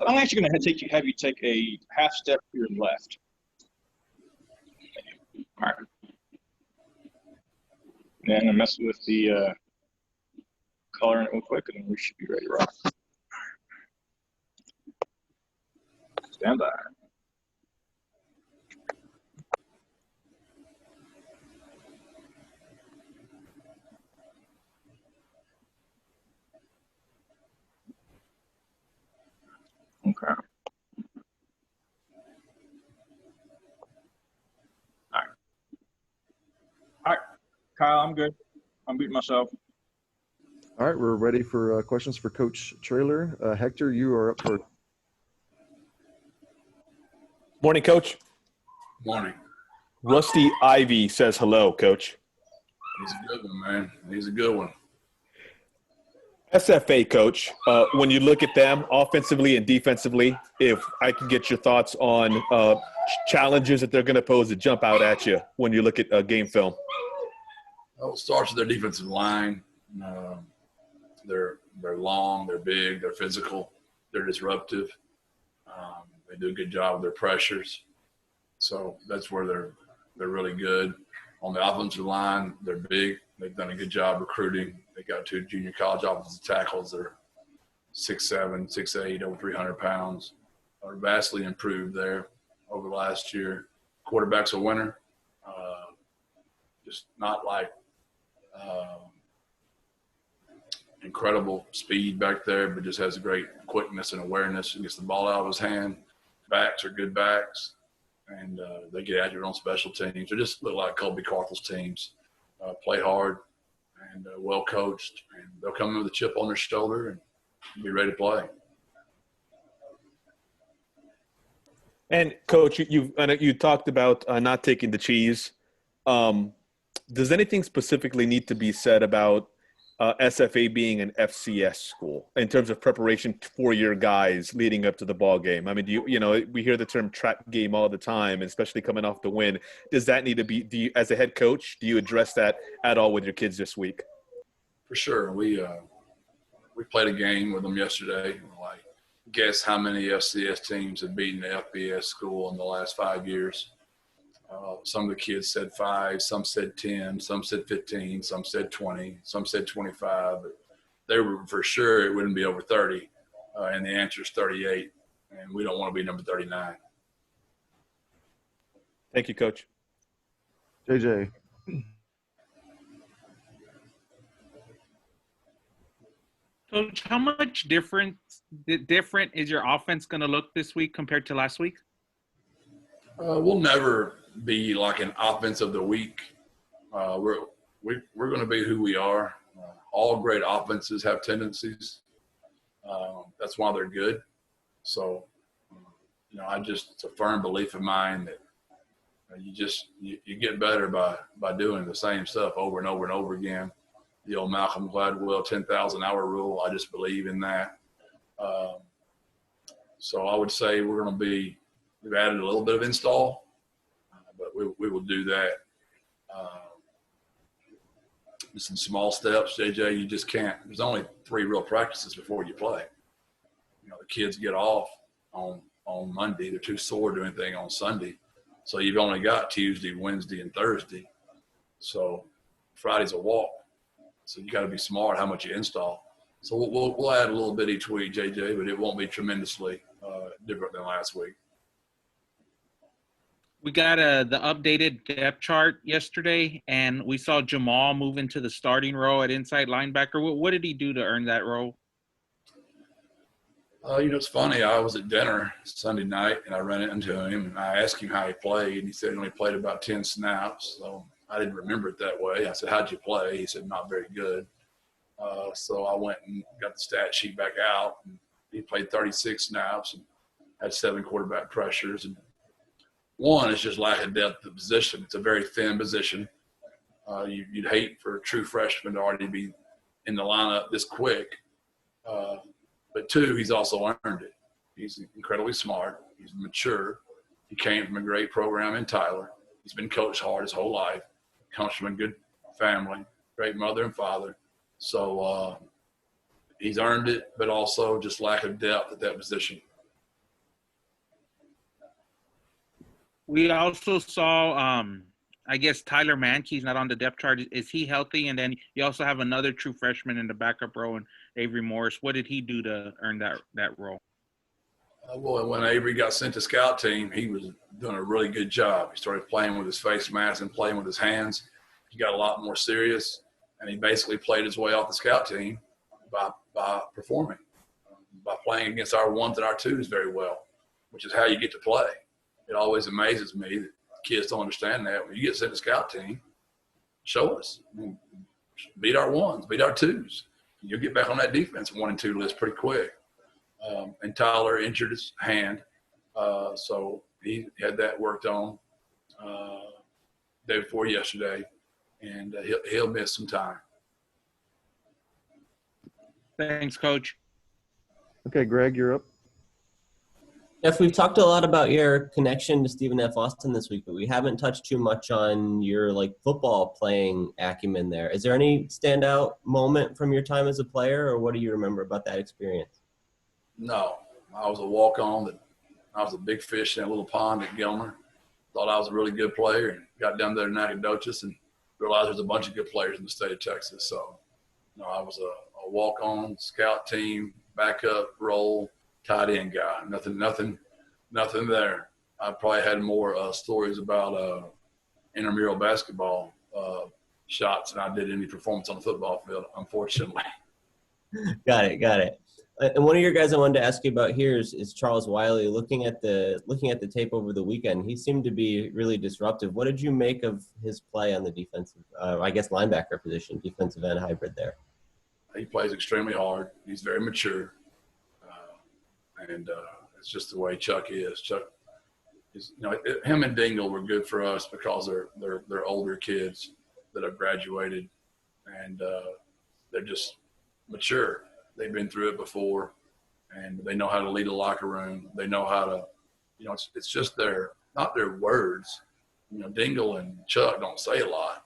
I'm actually going to have you take a half step to your left. All right. And I'm going to mess with the color in it real quick, and then we should be ready to rock. Stand by. Okay. All right. All right. Kyle, I'm good. I'm beating myself. All right, we're ready for questions for Coach Traylor. Hector, you are up for. Morning, Coach. Morning. Rusty Ivy says hello, Coach. He's a good one, man. He's a good one. SFA, Coach, when you look at them offensively and defensively, if I can get your thoughts on challenges that they're going to pose to jump out at you when you look at game film. Well, it starts with their defensive line. They're long, they're big, they're physical, they're disruptive. They do a good job with their pressures. So that's where they're really good. On the offensive line, they're big. They've done a good job recruiting. They got 2 junior college offensive tackles. They're 6'7", 6'8", over 300 pounds. Are vastly improved there over last year. Quarterback's a winner. Just not like incredible speed back there, but just has a great quickness and awareness. He gets the ball out of his hand. Backs are good backs, and they get accurate on special teams. They just look like Colby Carthell's teams. Play hard and well coached, and they'll come in with a chip on their shoulder and be ready to play. And Coach, you talked about not taking the cheese. Does anything specifically need to be said about SFA being an FCS school in terms of preparation for your guys leading up to the ball game? I mean, we hear the term trap game all the time, especially coming off the win. Does that need to be, as a head coach, do you address that at all with your kids this week? For sure. We played a game with them yesterday. Like, guess how many FCS teams have beaten the FBS school in the last 5 years? Some of the kids said 5, some said 10, some said 15, some said 20, some said 25. But they were for sure it wouldn't be over 30, and the answer is 38, and we don't want to be number 39. Thank you, Coach. JJ. Coach, how much different is your offense going to look this week compared to last week? We'll never be like an offense of the week. We're going to be who we are. All great offenses have tendencies. That's why they're good. So, it's a firm belief of mine that you get better by doing the same stuff over and over and over again. The old Malcolm Gladwell 10,000-hour rule, I just believe in that. So I would say we've added a little bit of install, but we will do that. Just in small steps, JJ, you just can't. There's only 3 real practices before you play. The kids get off on Monday. They're too sore to do anything on Sunday. So you've only got Tuesday, Wednesday, and Thursday. So Friday's a walk. So you got to be smart how much you install. So we'll add a little bit each week, JJ, but it won't be tremendously different than last week. We got the updated depth chart yesterday, and we saw Jamal move into the starting role at inside linebacker. What did he do to earn that role? It's funny. I was at dinner Sunday night, and I ran into him, and I asked him how he played, and he said he only played about 10 snaps. So I didn't remember it that way. I said, how'd you play? He said, not very good. So I went and got the stat sheet back out, and he played 36 snaps and had 7 quarterback pressures. And one is just lack of depth of position. It's a very thin position. You'd hate for a true freshman to already be in the lineup this quick. But 2, he's also earned it. He's incredibly smart. He's mature. He came from a great program in Tyler. He's been coached hard his whole life. Comes from a good family, great mother and father. So he's earned it, but also just lack of depth at that position. We also saw, I guess Tyler Mankey's not on the depth chart. Is he healthy? And then you also have another true freshman in the backup row, and Avery Morris. What did he do to earn that role? Well, when Avery got sent to scout team, he was doing a really good job. He started playing with his face mask and playing with his hands. He got a lot more serious, and he basically played his way off the scout team by performing, by playing against our ones and our twos very well, which is how you get to play. It always amazes me that kids don't understand that. When you get sent to scout team, show us. I mean, beat our ones, beat our twos. You'll get back on that defense 1 and 2 list pretty quick. And Tyler injured his hand, so he had that worked on day before yesterday, and he'll miss some time. Thanks, Coach. Okay, Greg, you're up. Jeff, we've talked a lot about your connection to Stephen F. Austin this week, but we haven't touched too much on your football playing acumen there. Is there any standout moment from your time as a player, or what do you remember about that experience? No, I was a walk-on. I was a big fish in a little pond at Gilmer. Thought I was a really good player and got down there to Nacogdoches and realized there's a bunch of good players in the state of Texas. So, I was a walk-on, scout team, backup role, tight end guy. Nothing there. I probably had more stories about intramural basketball shots than I did any performance on the football field, unfortunately. Got it. And one of your guys I wanted to ask you about here is Charles Wiley. Looking at the tape over the weekend, he seemed to be really disruptive. What did you make of his play on the defensive, linebacker position, defensive end hybrid there? He plays extremely hard. He's very mature, and it's just the way Chuck is. Chuck is, him and Dingle were good for us because they're older kids that have graduated, and they're just mature. They've been through it before, and they know how to lead a locker room. They know how to, it's just not their words. Dingle and Chuck don't say a lot,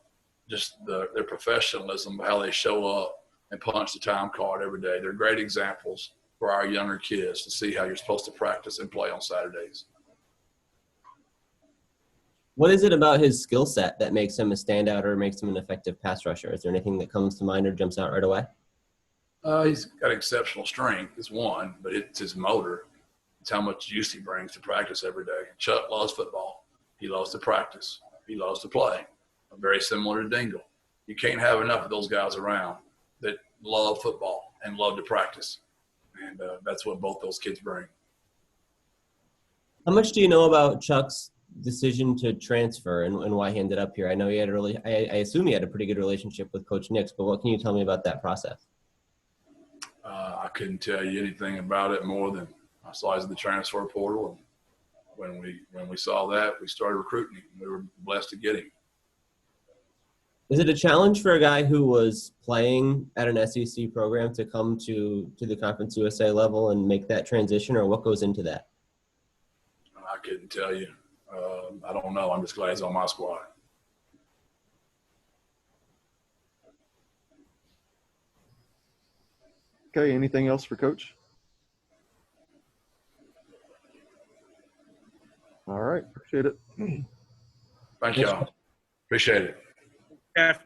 just their professionalism, how they show up and punch the time card every day. They're great examples for our younger kids to see how you're supposed to practice and play on Saturdays. What is it about his skill set that makes him a standout or makes him an effective pass rusher? Is there anything that comes to mind or jumps out right away? He's got exceptional strength, is one, but it's his motor. It's how much use he brings to practice every day. Chuck loves football. He loves to practice. He loves to play. Very similar to Dingle. You can't have enough of those guys around that love football and love to practice. And that's what both those kids bring. How much do you know about Chuck's decision to transfer and why he ended up here? I know he had I assume he had a pretty good relationship with Coach Nix, but what can you tell me about that process? I couldn't tell you anything about it more than I saw he's in the transfer portal, and when we saw that, we started recruiting him. We were blessed to get him. Is it a challenge for a guy who was playing at an SEC program to come to the Conference USA level and make that transition, or what goes into that? I couldn't tell you. I don't know. I'm just glad he's on my squad. Okay, anything else for Coach? All right, appreciate it. Thank y'all. Appreciate it. Jeff.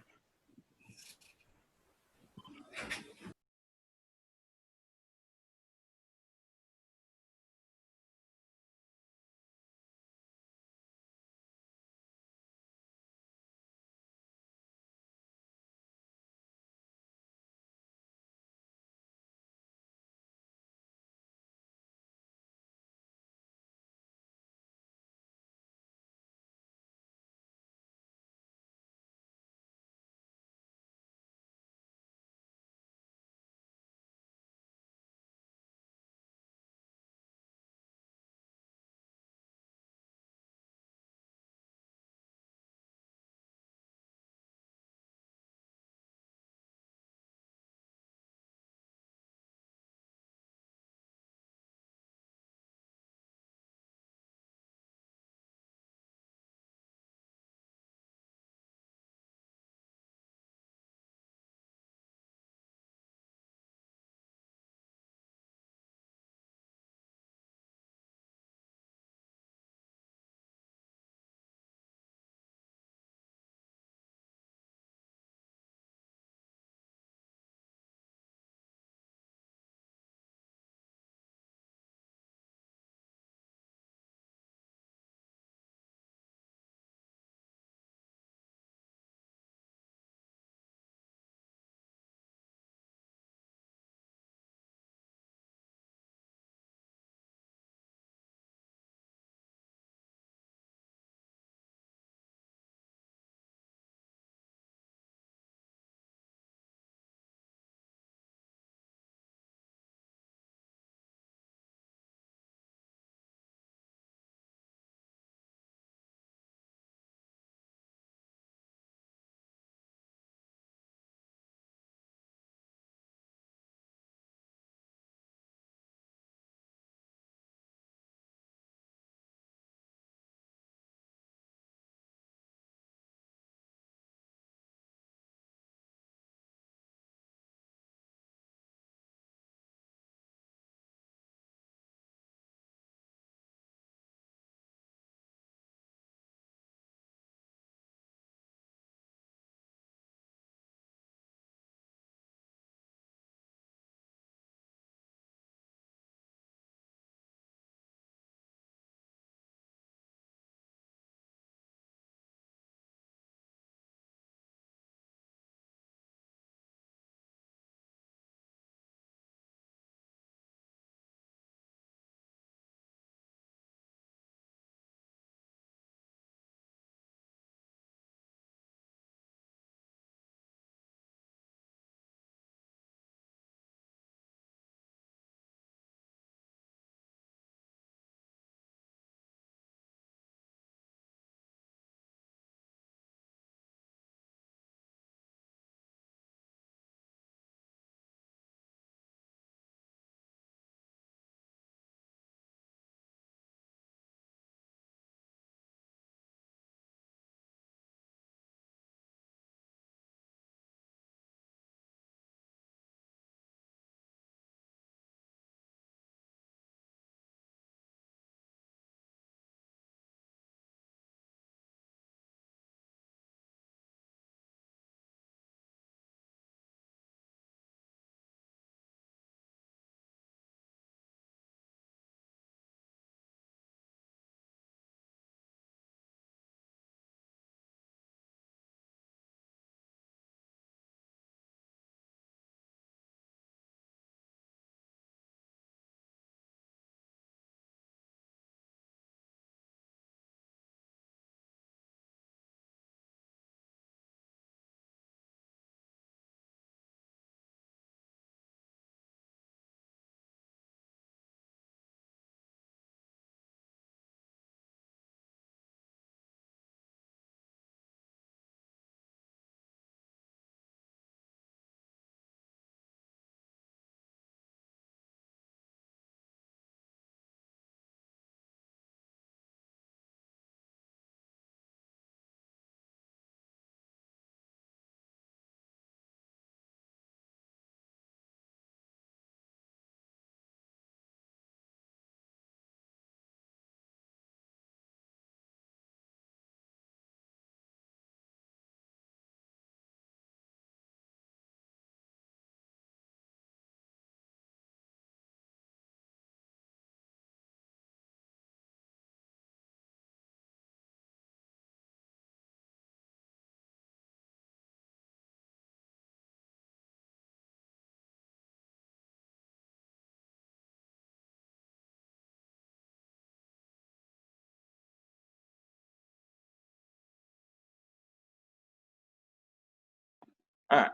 All right.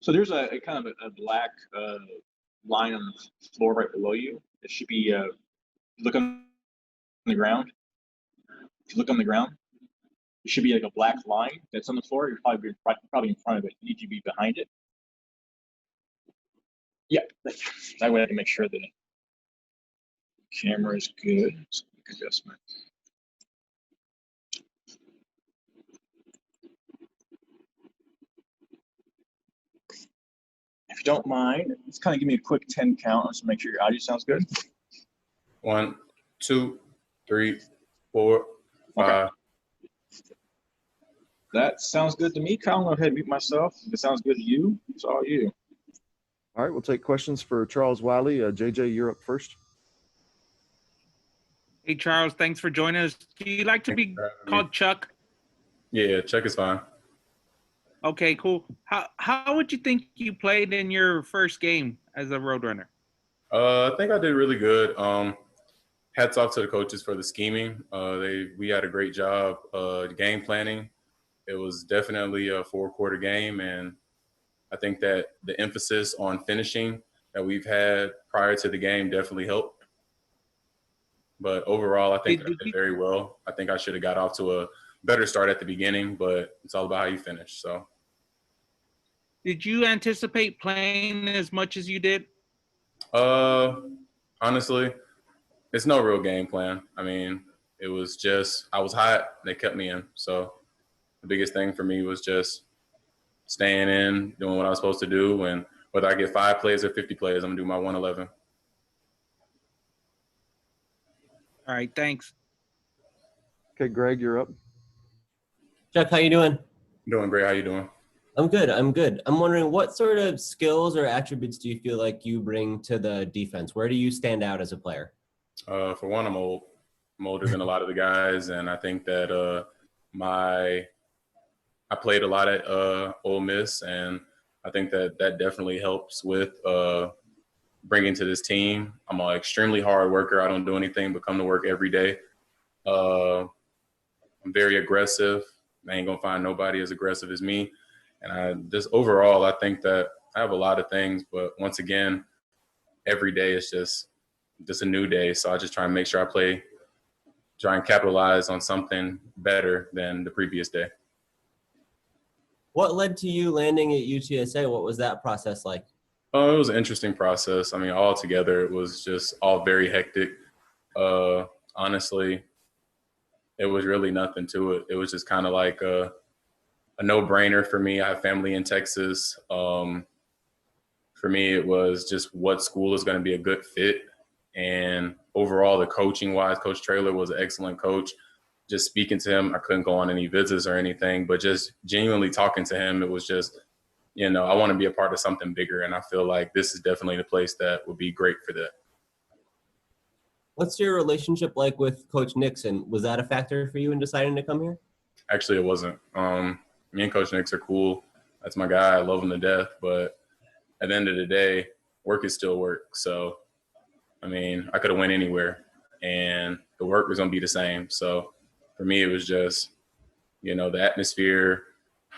So there's a kind of a black line on the floor right below you. It should be look on the ground. If you look on the ground, it should be like a black line that's on the floor. You're probably in front of it. You need to be behind it. Yeah, that way I can make sure the camera is good. It's a quick adjustment. If you don't mind, just kind of give me a quick 10 count just to make sure your audio sounds good. 1, 2, 3, 4, 5. Okay. That sounds good to me. Kyle, I'm going to go ahead and mute myself. If it sounds good to you, it's all you. All right, we'll take questions for Charles Wiley. JJ, you're up first. Hey, Charles, thanks for joining us. Do you like to be called Chuck? Yeah, Chuck is fine. Okay, cool. How would you think you played in your first game as a Roadrunner? I think I did really good. Hats off to the coaches for the scheming. We had a great job game planning. It was definitely a 4-quarter game, and I think that the emphasis on finishing that we've had prior to the game definitely helped. But overall, I think I did very well. I think I should have got off to a better start at the beginning, but it's all about how you finish. So, did you anticipate playing as much as you did? Honestly, it's no real game plan. I mean, it was just I was hot. They kept me in. So the biggest thing for me was just staying in, doing what I was supposed to do, and whether I get 5 plays or 50 plays, I'm gonna do my 111. All right, thanks. Okay, Greg, you're up. Chuck, how you doing? Doing great. How you doing? I'm good. I'm wondering what sort of skills or attributes do you feel like you bring to the defense? Where do you stand out as a player? For one, I'm old. I'm older than a lot of the guys, and I think that I played a lot at Ole Miss, and I think that definitely helps with bringing to this team. I'm an extremely hard worker. I don't do anything but come to work every day. I'm very aggressive. I ain't gonna find nobody as aggressive as me. And just overall, I think that I have a lot of things, but once again, every day is just a new day. So I just try and make sure I try and capitalize on something better than the previous day. What led to you landing at UTSA? What was that process like? Oh, it was an interesting process. I mean, altogether, it was just all very hectic. Honestly, it was really nothing to it. It was just kind of like a no-brainer for me. I have family in Texas. For me, it was just what school is going to be a good fit. And overall, the coaching-wise, Coach Traylor was an excellent coach. Just speaking to him, I couldn't go on any visits or anything, but just genuinely talking to him, it was just, I want to be a part of something bigger. And I feel like this is definitely the place that would be great for that. What's your relationship like with Coach Nixon? Was that a factor for you in deciding to come here? Actually, it wasn't. Me and Coach Nix are cool. That's my guy. I love him to death. But at the end of the day, work is still work. So, I mean, I could have went anywhere, and the work was going to be the same. So, for me, it was just, the atmosphere,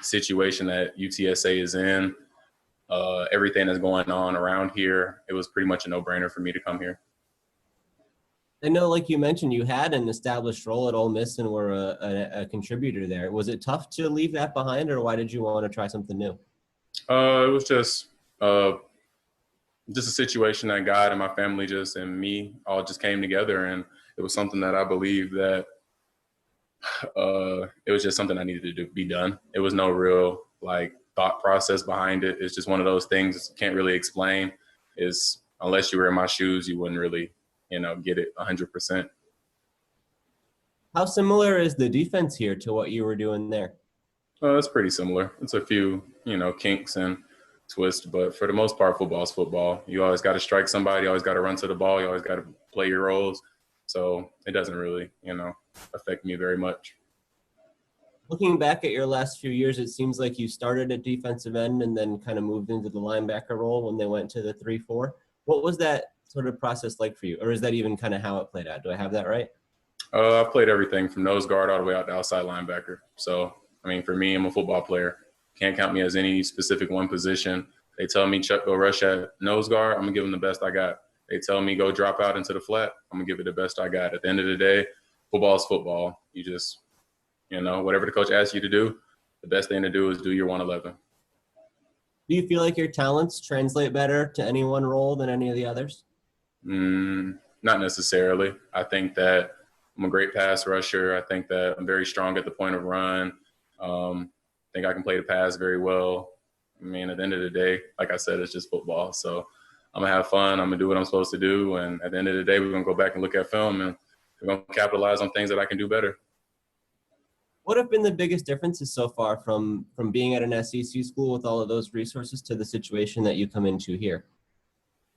situation that UTSA is in, everything that's going on around here. It was pretty much a no-brainer for me to come here. I know, like you mentioned, you had an established role at Ole Miss and were a contributor there. Was it tough to leave that behind, or why did you want to try something new? It was just a situation that God and my family and me all just came together, and it was something that I believe that it was just something I needed to be done. It was no real thought process behind it. It's just one of those things you can't really explain. Is unless you were in my shoes, you wouldn't really get it 100%. How similar is the defense here to what you were doing there? It's pretty similar. It's a few, kinks and twists, but for the most part, football is football. You always got to strike somebody. You always got to run to the ball. You always got to play your roles. So it doesn't really, affect me very much. Looking back at your last few years, it seems like you started at defensive end and then kind of moved into the linebacker role when they went to the 3-4. What was that sort of process like for you? Or is that even kind of how it played out? Do I have that right? I've played everything from nose guard all the way out to outside linebacker. So, I mean, for me, I'm a football player. Can't count me as any specific one position. They tell me, Chuck, go rush at nose guard. I'm going to give them the best I got. They tell me, go drop out into the flat. I'm going to give it the best I got. At the end of the day, football is football. You just, whatever the coach asks you to do, the best thing to do is do your 111. Do you feel like your talents translate better to any one role than any of the others? Not necessarily. I think that I'm a great pass rusher. I think that I'm very strong at the point of run. I think I can play the pass very well. I mean, at the end of the day, like I said, it's just football. So I'm going to have fun. I'm going to do what I'm supposed to do. And at the end of the day, we're going to go back and look at film, and we're going to capitalize on things that I can do better. What have been the biggest differences so far from being at an SEC school with all of those resources to the situation that you come into here?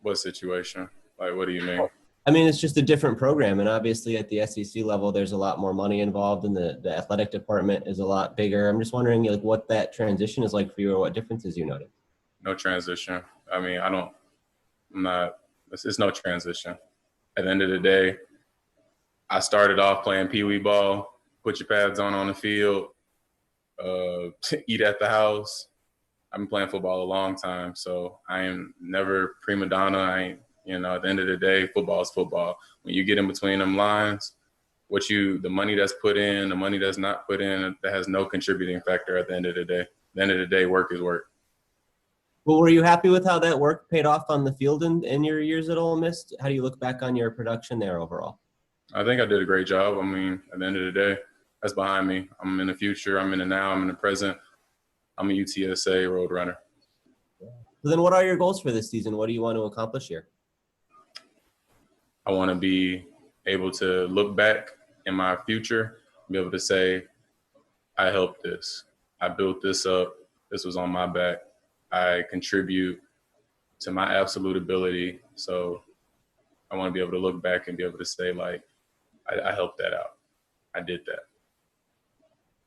What situation? Like, what do you mean? I mean, it's just a different program. And obviously at the SEC level, there's a lot more money involved, and the athletic department is a lot bigger. I'm just wondering, like, what that transition is like for you, or what differences you noted. No transition. I mean, it's no transition. At the end of the day, I started off playing peewee ball. Put your pads on the field, eat at the house. I've been playing football a long time, so I am never prima donna. At the end of the day, football is football. When you get in between them lines, the money that's put in, the money that's not put in, that has no contributing factor at the end of the day. At the end of the day, work is work. Well, were you happy with how that work paid off on the field in your years at Ole Miss? How do you look back on your production there overall? I think I did a great job. I mean, at the end of the day, that's behind me. I'm in the future. I'm in the now. I'm in the present. I'm a UTSA road runner. So then what are your goals for this season? What do you want to accomplish here? I want to be able to look back in my future, be able to say, I helped this. I built this up. This was on my back. I contribute to my absolute ability. So I want to be able to look back and be able to say, like, I helped that out. I did that.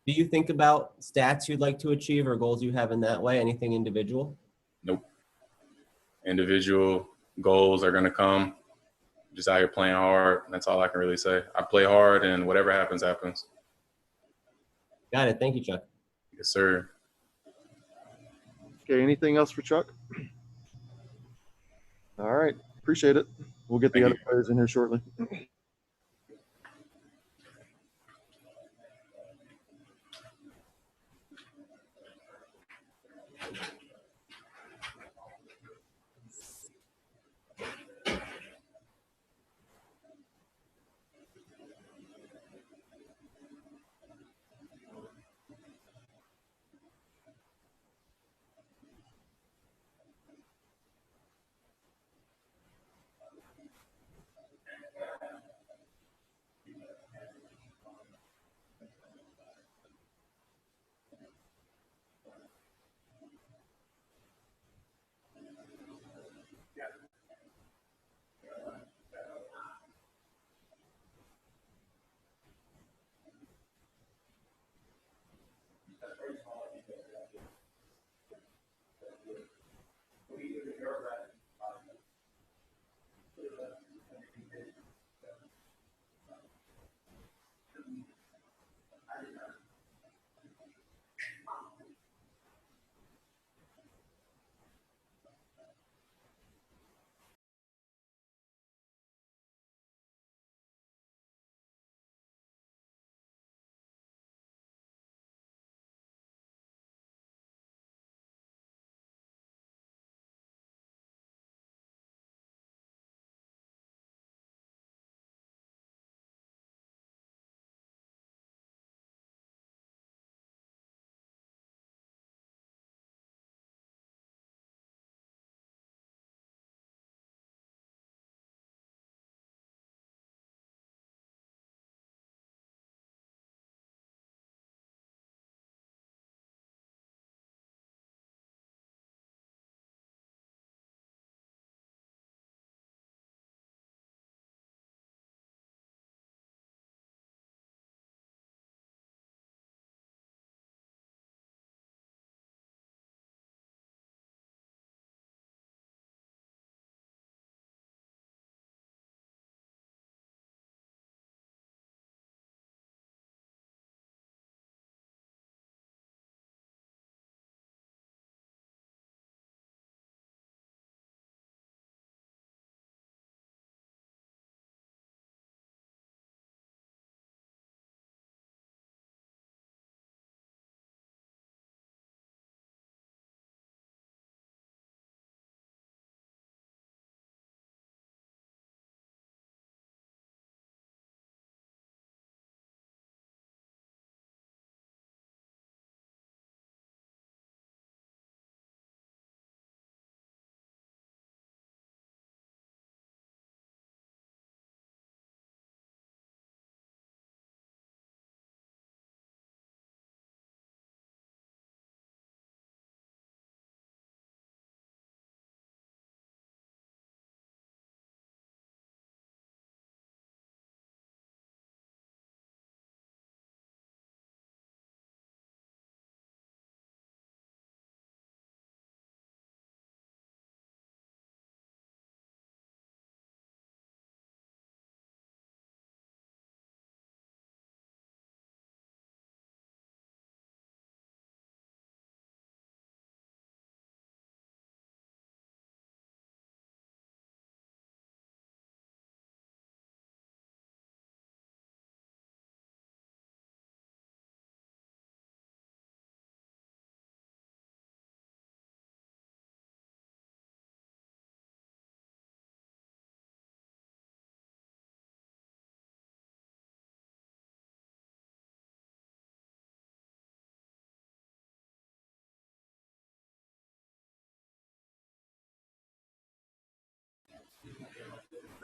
Do you think about stats you'd like to achieve or goals you have in that way? Anything individual? Nope. Individual goals are going to come. Just out here playing hard. That's all I can really say. I play hard, and whatever happens, happens. Got it. Thank you, Chuck. Yes, sir. Okay, anything else for Chuck? All right, appreciate it. We'll get the other players in here shortly.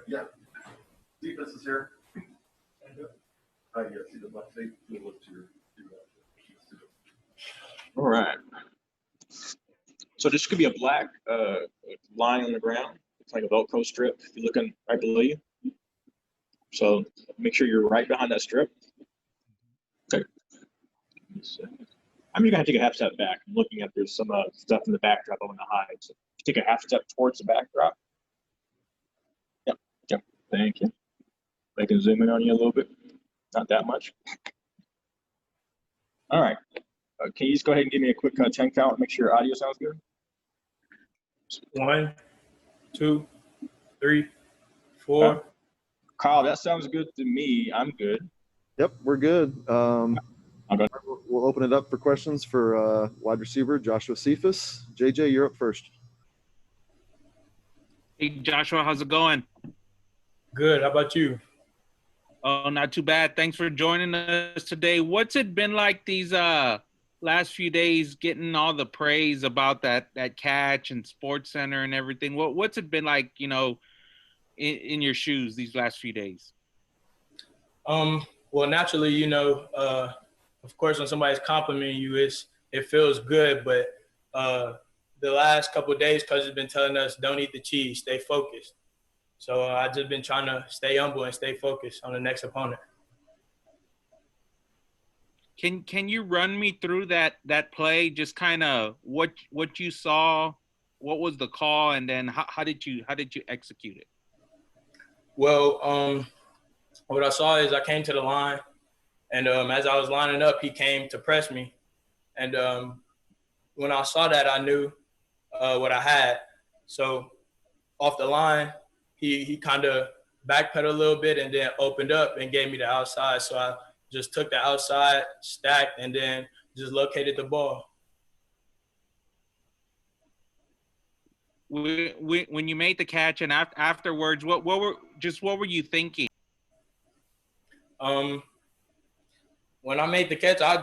Yeah. Cephus is here. Yeah, see the left feet. You look to your All right. So this could be a black line on the ground. It's like a Velcro strip. If you're looking right below you. So make sure you're right behind that strip. Okay. I'm gonna have to take a half step back. I'm looking at there's some stuff in the backdrop I want to hide. So take a half step towards the backdrop. Yep. Yep. Thank you. I can zoom in on you a little bit. Not that much. All right. Can you just go ahead and give me a quick 10 count? Make sure your audio sounds good. 1, 2, 3, 4. Kyle, that sounds good to me. I'm good. Yep, we're good. Okay. We'll open it up for questions for wide receiver Joshua Cephus. JJ, you're up first. Hey, Joshua, how's it going? Good. How about you? Oh, not too bad. Thanks for joining us today. What's it been like these last few days, getting all the praise about that catch and Sports Center and everything? What's it been like, in your shoes these last few days? Well, naturally, of course, when somebody's complimenting you, it feels good. But the last couple of days, Coach has been telling us, don't eat the cheese, stay focused. So I've just been trying to stay humble and stay focused on the next opponent. Can you run me through that play? Just kind of what you saw, what was the call, and then how did you execute it? Well, what I saw is I came to the line, and as I was lining up, he came to press me, and when I saw that, I knew what I had. So off the line, he kind of backpedaled a little bit and then opened up and gave me the outside. So I just took the outside, stacked, and then just located the ball. When you made the catch and afterwards, what were you thinking? When I made the catch, I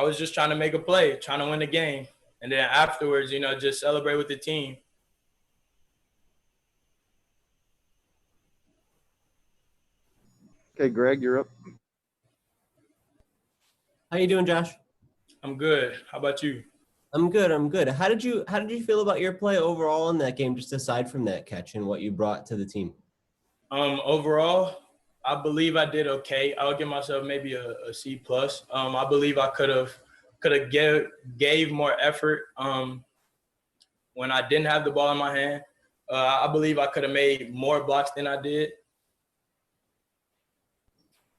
was just trying to make a play, trying to win the game, and then afterwards, just celebrate with the team. Okay, Greg, you're up. How you doing, Josh? I'm good. How about you? I'm good. How did you feel about your play overall in that game, just aside from that catch and what you brought to the team? Overall, I believe I did okay. I would give myself maybe a C+. I believe I could have gave more effort when I didn't have the ball in my hand. I believe I could have made more blocks than I did.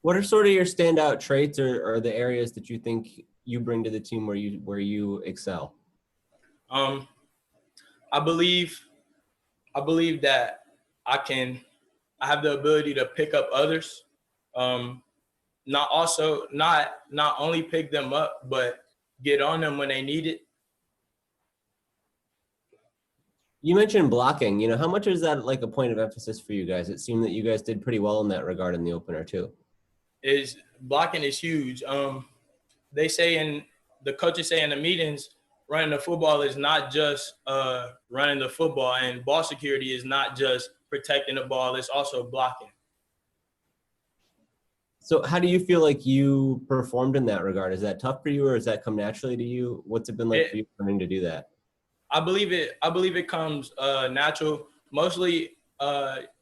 What are sort of your standout traits or the areas that you think you bring to the team where you excel? I believe that I have the ability to pick up others. Not only pick them up, but get on them when they need it. You mentioned blocking. How much is that like a point of emphasis for you guys? It seemed that you guys did pretty well in that regard in the opener too. Blocking is huge. The coaches say in the meetings, running the football is not just running the football, and ball security is not just protecting the ball, it's also blocking. So how do you feel like you performed in that regard? Is that tough for you, or does that come naturally to you? What's it been like for you learning to do that? I believe it comes natural. Mostly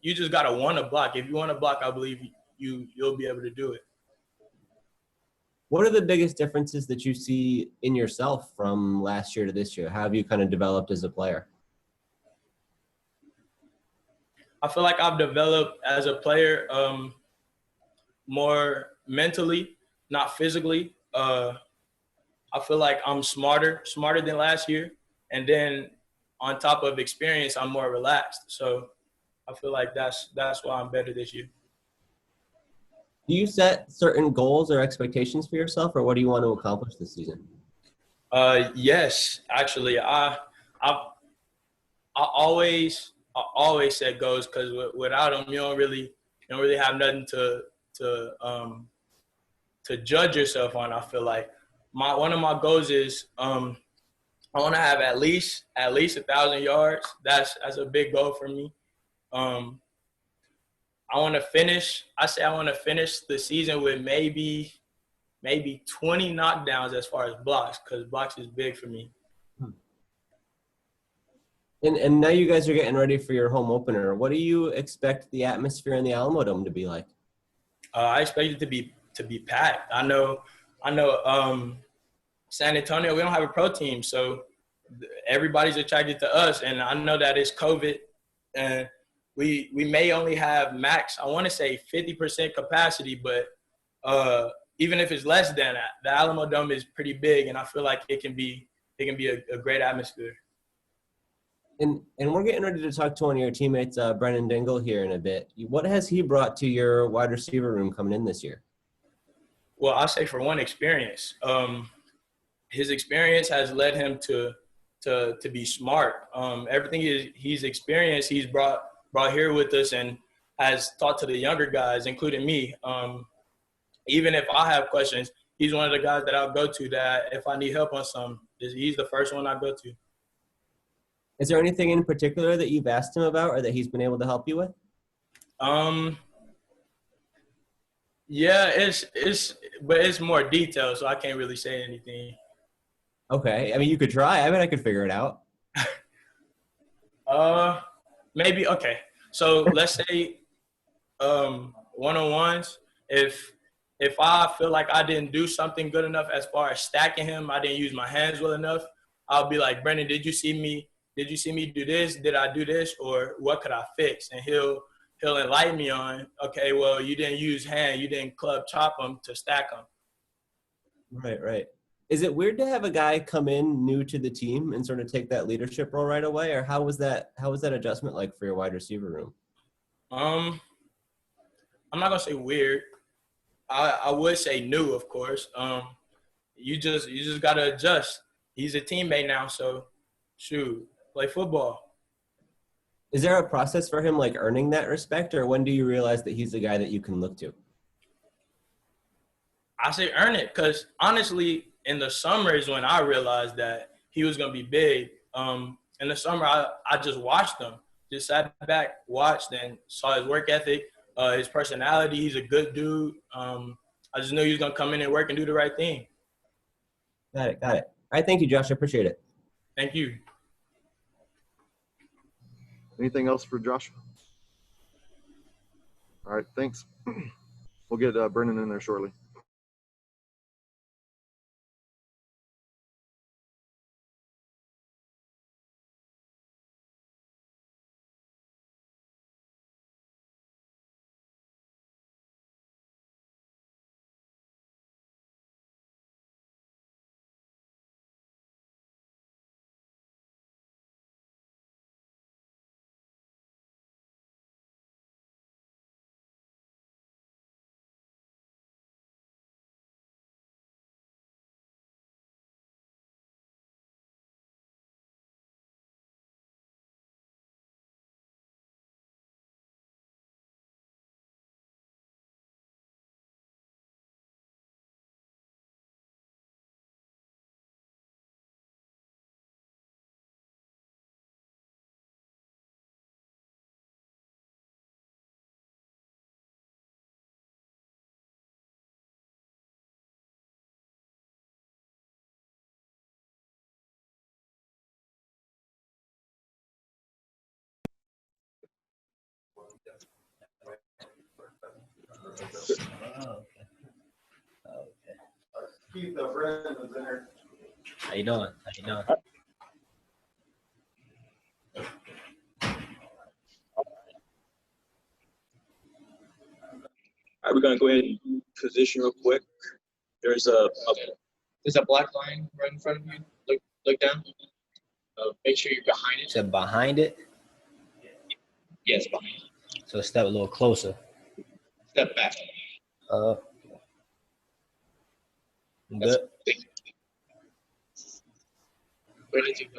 you just gotta want to block. If you want to block, I believe you'll be able to do it. What are the biggest differences that you see in yourself from last year to this year? How have you kind of developed as a player? I feel like I've developed as a player more mentally, not physically. I feel like I'm smarter than last year. And then on top of experience, I'm more relaxed. So I feel like that's why I'm better this year. Do you set certain goals or expectations for yourself, or what do you want to accomplish this season? Yes, actually, I always set goals, because without them, you don't really have nothing to judge yourself on. I feel like one of my goals is I want to have at least 1,000 yards. That's a big goal for me. I want to finish. I say I want to finish the season with maybe 20 knockdowns as far as blocks, because blocks is big for me. And now you guys are getting ready for your home opener. What do you expect the atmosphere in the Alamo Dome to be like? I expect it to be packed. I know. San Antonio, we don't have a pro team, so everybody's attracted to us. And I know that it's COVID, and we may only have max, I want to say 50% capacity, but even if it's less than that, the Alamo Dome is pretty big, and I feel like it can be a great atmosphere. And we're getting ready to talk to one of your teammates, Brennon Dingle, here in a bit. What has he brought to your wide receiver room coming in this year? Well, I'll say for one, experience. His experience has led him to be smart. Everything he's experienced, he's brought here with us and has taught to the younger guys, including me. Even if I have questions, he's one of the guys that I'll go to that if I need help on something, he's the first one I go to. Is there anything in particular that you've asked him about or that he's been able to help you with? Yeah, but it's more detailed, so I can't really say anything. Okay. I mean, you could try. I mean, I could figure it out. Maybe. Okay. So let's say one-on-ones. If I feel like I didn't do something good enough as far as stacking him, I didn't use my hands well enough, I'll be like, Brennan, did you see me do this? Did I do this? Or what could I fix? And he'll enlighten me on, okay, well, you didn't use hand, you didn't club chop them to stack them. Right. Is it weird to have a guy come in new to the team and sort of take that leadership role right away? Or how was that adjustment like for your wide receiver room? I'm not gonna say weird. I would say new, of course. You just gotta adjust. He's a teammate now, so shoot, play football. Is there a process for him like earning that respect, or when do you realize that he's the guy that you can look to? I say earn it, because honestly, in the summer is when I realized that he was gonna be big. In the summer, I just watched him, just sat back, watched, and saw his work ethic, his personality. He's a good dude. I just knew he was gonna come in and work and do the right thing. Got it. All right, thank you, Josh. I appreciate it. Thank you. Anything else for Josh? All right, thanks. We'll get Brennan in there shortly. Keith, Brennan was in there. How you doing? All right, we're gonna go ahead and position real quick. There's a black line right in front of you. Look down. Make sure you're behind it. So behind it? Yes, behind it. So step a little closer. Step back. Good. Ready to can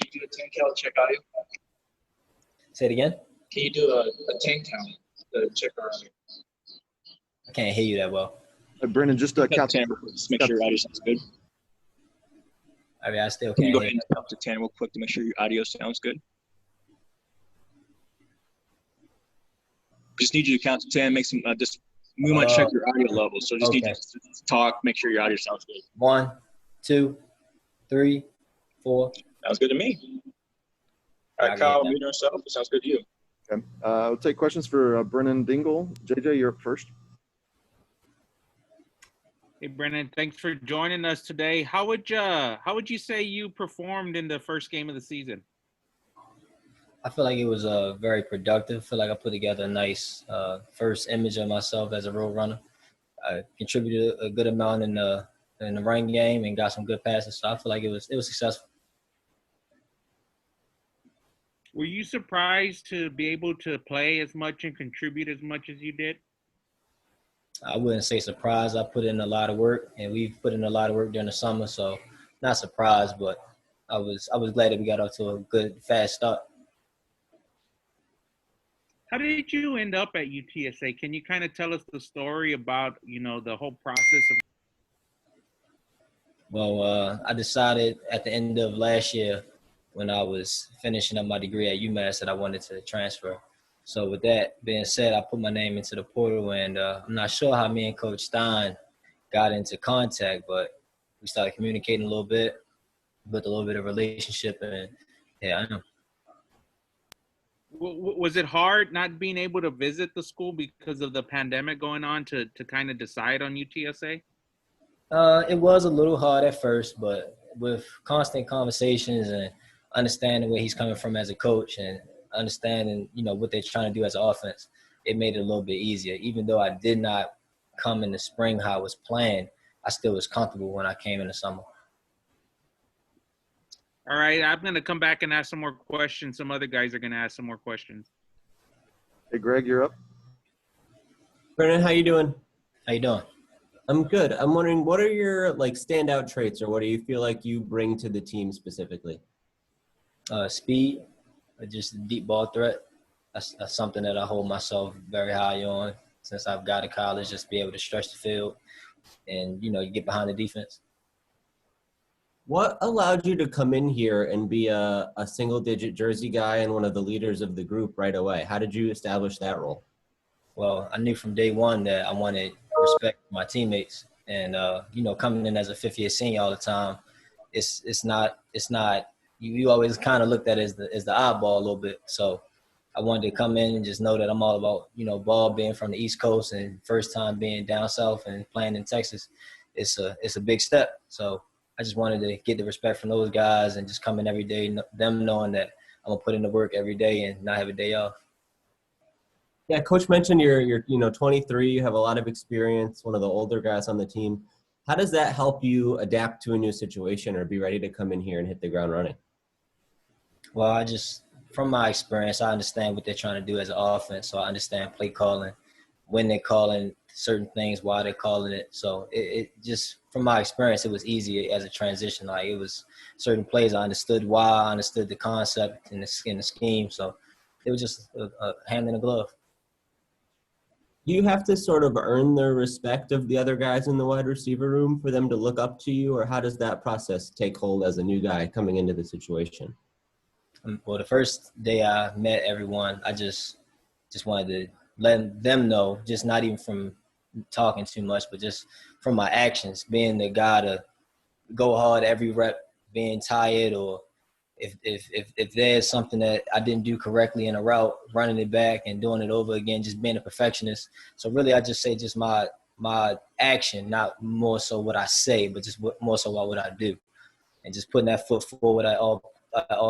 you do a 10 count check audio? Say it again? Can you do a 10 count to check our audio? I can't hear you that well. Brennan, just count 10 real quick. Just make sure your audio sounds good. I mean, I still Can you can't go hear ahead you. and count to 10 real quick to make sure your audio sounds good? just need you to count to 10, make some we might check your audio level. So just need Okay. you to talk, make sure your audio sounds good. 1, 2, 3, 4. Sounds good to me. All right, I Kyle, got that. mute yourself. It sounds good to you. Okay. We'll take questions for Brennon Dingle. JJ, you're up first. Hey, Brennan, thanks for joining us today. How would you say you performed in the first game of the season? I feel like it was very productive. I feel like I put together a nice first image of myself as a road runner. I contributed a good amount in the running game and got some good passes. So I feel like it was successful. Were you surprised to be able to play as much and contribute as much as you did? I wouldn't say surprised. I put in a lot of work, and we've put in a lot of work during the summer. So not surprised, but I was glad that we got off to a good, fast start. How did you end up at UTSA? Can you kind of tell us the story about, the whole process of? Well, I decided at the end of last year when I was finishing up my degree at UMass that I wanted to transfer. So with that being said, I put my name into the portal, and I'm not sure how me and Coach Stein got into contact, but we started communicating a little bit, built a little bit of relationship, and yeah, I know. Was it hard not being able to visit the school because of the pandemic going on to kind of decide on UTSA? It was a little hard at first, but with constant conversations and understanding where he's coming from as a coach and understanding, what they're trying to do as an offense, it made it a little bit easier. Even though I did not come in the spring how I was planned, I still was comfortable when I came in the summer. All right, I'm going to come back and ask some more questions. Some other guys are going to ask some more questions. Hey, Greg, you're up. Brennan, how you doing? How you doing? I'm good. I'm wondering, what are your standout traits, or what do you feel like you bring to the team specifically? Speed, just a deep ball threat. That's something that I hold myself very high on since I've got to college, just be able to stretch the field and, you get behind the defense. What allowed you to come in here and be a single-digit jersey guy and one of the leaders of the group right away? How did you establish that role? Well, I knew from day one that I wanted respect for my teammates. And, coming in as a fifth-year senior all the time, it's not you always kind of looked at it as the oddball a little bit. So I wanted to come in and just know that I'm all about, ball being from the East Coast and first time being down south and playing in Texas. It's a big step. So I just wanted to get the respect from those guys and just come in every day, them knowing that I'm going to put in the work every day and not have a day off. Yeah, Coach mentioned you're 23, you have a lot of experience, one of the older guys on the team. How does that help you adapt to a new situation or be ready to come in here and hit the ground running? Well, from my experience, I understand what they're trying to do as an offense. So I understand play calling, when they're calling certain things, why they're calling it. So it just, from my experience, it was easy as a transition. Like, it was certain plays I understood why, I understood the concept and the scheme. So it was just a hand in a glove. You have to sort of earn the respect of the other guys in the wide receiver room for them to look up to you, or how does that process take hold as a new guy coming into the situation? Well, the first day I met everyone, I just wanted to let them know, just not even from talking too much, but just from my actions, being the guy to go hard every rep, being tired, or if there's something that I didn't do correctly in a route, running it back and doing it over again, just being a perfectionist. So really, I just say just my action, not more so what I say, but just more so what I do, and just putting that foot forward at all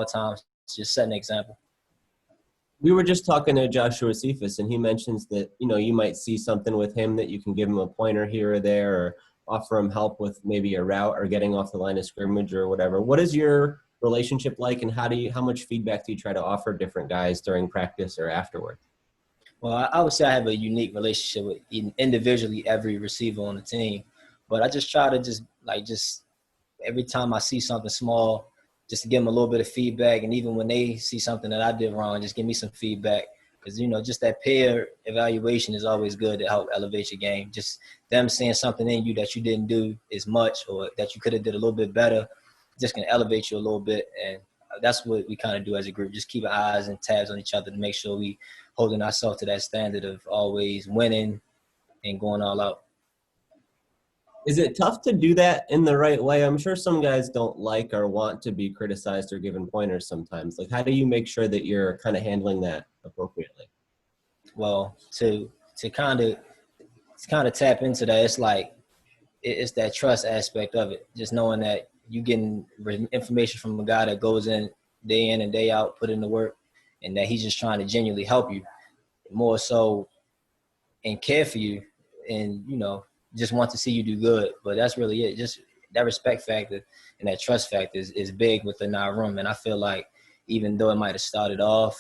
times, just setting an example. We were just talking to Josh Cephus, and he mentions that, you might see something with him that you can give him a pointer here or there, or offer him help with maybe a route or getting off the line of scrimmage or whatever. What is your relationship like, and how much feedback do you try to offer different guys during practice or afterward? Well, I would say I have a unique relationship with individually every receiver on the team, but I just try to just every time I see something small, just to give them a little bit of feedback. And even when they see something that I did wrong, just give me some feedback. Because, just that peer evaluation is always good to help elevate your game. Just them seeing something in you that you didn't do as much, or that you could have did a little bit better, just going to elevate you a little bit. And that's what we kind of do as a group. Just keep our eyes and tabs on each other to make sure we holding ourselves to that standard of always winning and going all out. Is it tough to do that in the right way? I'm sure some guys don't like or want to be criticized or given pointers sometimes. Like, how do you make sure that you're kind of handling that appropriately? Well, to kind of tap into that, it's like it's that trust aspect of it. Just knowing that you getting information from a guy that goes in and day out, put in the work, and that he's just trying to genuinely help you more so and care for you, and just want to see you do good. But that's really it. Just that respect factor and that trust factor is big within our room. And I feel like even though it might have started off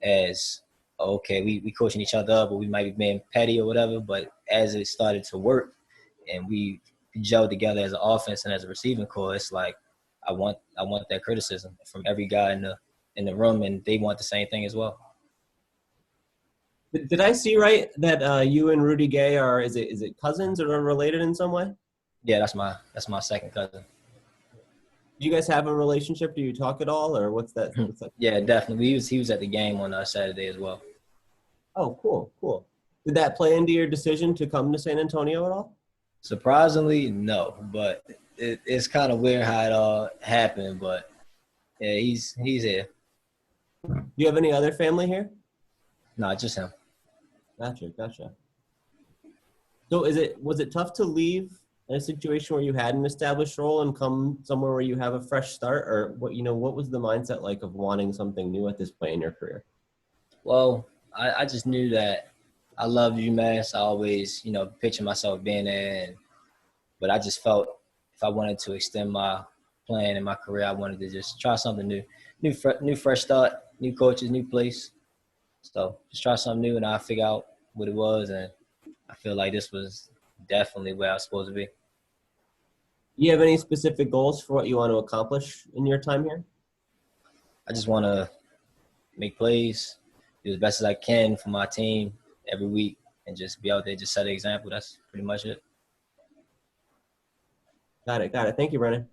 as, okay, we coaching each other up, or we might be being petty or whatever, but as it started to work and we gelled together as an offense and as a receiving core, it's like I want that criticism from every guy in the room, and they want the same thing as well. Did I see right that you and Rudy Gay are, is it cousins or related in some way? Yeah, that's my second cousin. Do you guys have a relationship? Do you talk at all, or what's that? Yeah, definitely. He was at the game on Saturday as well. Oh, cool. Did that play into your decision to come to San Antonio at all? Surprisingly, no, but it's kind of weird how it all happened. But yeah, he's here. Do you have any other family here? No, just him. Gotcha. So was it tough to leave in a situation where you had an established role and come somewhere where you have a fresh start, or what was the mindset like of wanting something new at this point in your career? Well, I just knew that I loved UMass. I always, picture myself being there, but I just felt if I wanted to extend my plan in my career, I wanted to just try something new fresh start, new coaches, new place. So just try something new, and I'll figure out what it was, and I feel like this was definitely where I was supposed to be. Do you have any specific goals for what you want to accomplish in your time here? I just want to make plays, do as best as I can for my team every week, and just be out there, just set an example. That's pretty much it. Got it. Thank you, Brennan.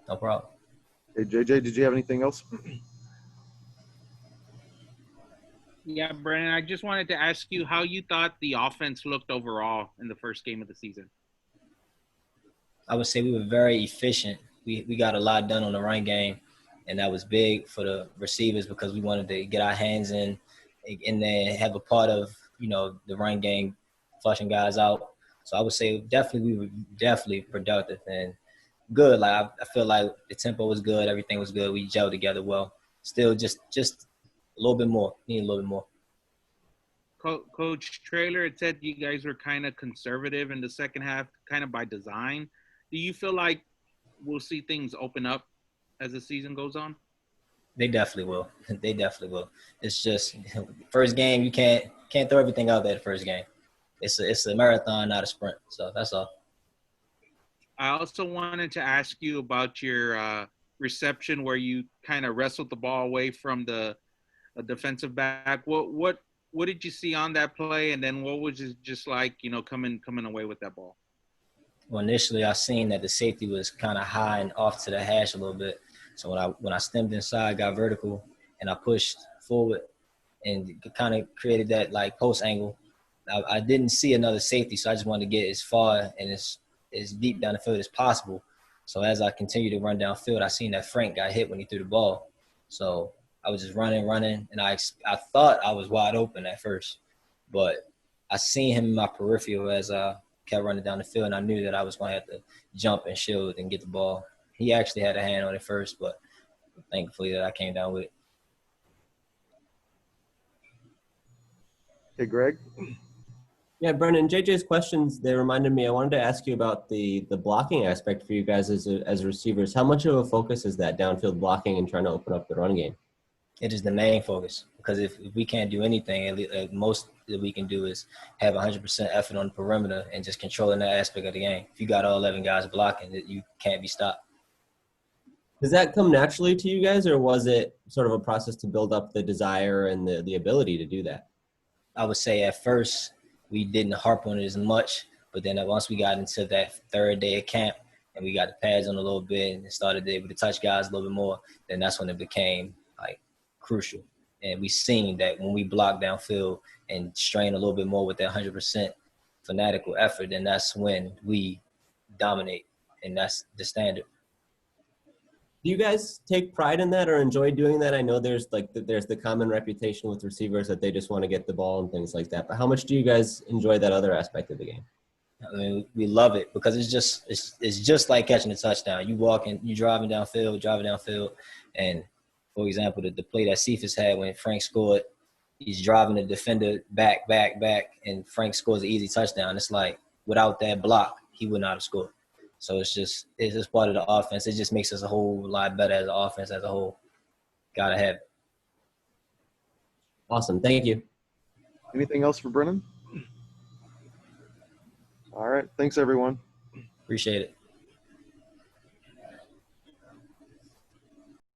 No problem. Hey, JJ, did you have anything else? Yeah, Brennan, I just wanted to ask you how you thought the offense looked overall in the first game of the season. I would say we were very efficient. We got a lot done on the run game, and that was big for the receivers because we wanted to get our hands in there and have a part of, the run game, flushing guys out. So I would say we were definitely productive and good. Like I feel like the tempo was good, everything was good. We gelled together well. Still just a little bit more. Need a little bit more. Coach Traylor had said you guys were kind of conservative in the second half, kind of by design. Do you feel like we'll see things open up as the season goes on? They definitely will. It's just first game. You can't throw everything out there the first game. It's a marathon, not a sprint. So that's all. I also wanted to ask you about your reception where you kind of wrestled the ball away from the defensive back. What did you see on that play, and then what was it just like, coming away with that ball? Well, initially I seen that the safety was kind of high and off to the hash a little bit. So when I stemmed inside, got vertical, and I pushed forward and kind of created that like post angle, I didn't see another safety, so I just wanted to get as far and as deep down the field as possible. So as I continued to run downfield, I seen that Frank got hit when he threw the ball. So I was just running, and I thought I was wide open at first, but I seen him in my peripheral as I kept running down the field, and I knew that I was going to have to jump and shield and get the ball. He actually had a hand on it first, but thankfully that I came down with it. Hey, Greg. Yeah, Brennan, JJ's questions, they reminded me, I wanted to ask you about the blocking aspect for you guys as receivers. How much of a focus is that downfield blocking and trying to open up the run game? It is the main focus, because if we can't do anything, at most that we can do is have 100% effort on the perimeter and just controlling that aspect of the game. If you got all 11 guys blocking, you can't be stopped. Does that come naturally to you guys, or was it sort of a process to build up the desire and the ability to do that? I would say at first we didn't harp on it as much, but then once we got into that third day of camp and we got the pads on a little bit and started able to touch guys a little bit more, then that's when it became like crucial. And we've seen that when we block downfield and strain a little bit more with that 100% fanatical effort, then that's when we dominate, and that's the standard. Do you guys take pride in that or enjoy doing that? I know there's there's the common reputation with receivers that they just want to get the ball and things like that. But how much do you guys enjoy that other aspect of the game? I mean, we love it because it's just like catching a touchdown. You walking, you driving downfield, and for example, the play that Cephus had when Frank scored, he's driving the defender back, and Frank scores an easy touchdown. It's like without that block, he would not have scored. So it's just part of the offense. It just makes us a whole lot better as an offense as a whole. Gotta have it. Awesome. Thank you. Anything else for Brennon? All right. Thanks, everyone. Appreciate it.